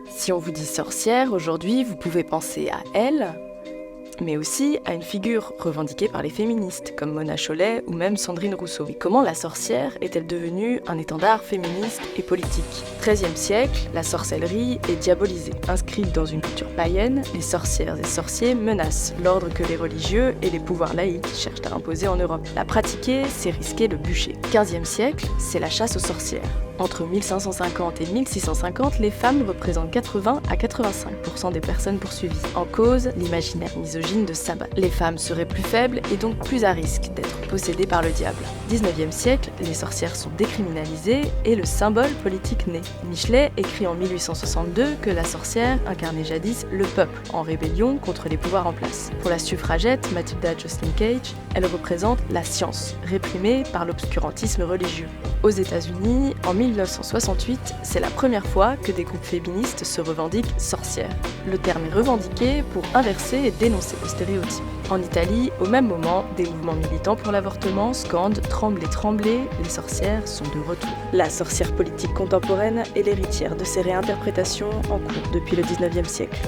Si on vous dit sorcière, aujourd'hui, vous pouvez penser à elle, mais aussi à une figure revendiquée par les féministes, comme Mona Chollet ou même Sandrine Rousseau. Mais comment la sorcière est-elle devenue un étendard féministe et politique ? Au XIIIe siècle, la sorcellerie est diabolisée. Inscrite dans une culture païenne, les sorcières et sorciers menacent l'ordre que les religieux et les pouvoirs laïcs cherchent à imposer en Europe. La pratiquer, c'est risquer le bûcher. Au XVe siècle, c'est la chasse aux sorcières. Entre 1550 et 1650, les femmes représentent 80 à 85% des personnes poursuivies. En cause, l'imaginaire misogyne de Sabbat. Les femmes seraient plus faibles et donc plus à risque d'être possédées par le diable. Au XIXe siècle, les sorcières sont décriminalisées et le symbole politique naît. Michelet écrit en 1862 que la sorcière incarnait jadis le peuple, en rébellion contre les pouvoirs en place. Pour la suffragette Matilda Joslyn Gage, elle représente la science, réprimée par l'obscurantisme religieux. Aux États-Unis, en 1968, c'est la première fois que des groupes féministes se revendiquent sorcières. Le terme est revendiqué pour inverser et dénoncer le stéréotype. En Italie, au même moment, des mouvements militants pour l'avortement scandent « Tremblez, tremblez, les sorcières sont de retour ». La sorcière politique contemporaine est l'héritière de ces réinterprétations en cours depuis le XIXe siècle.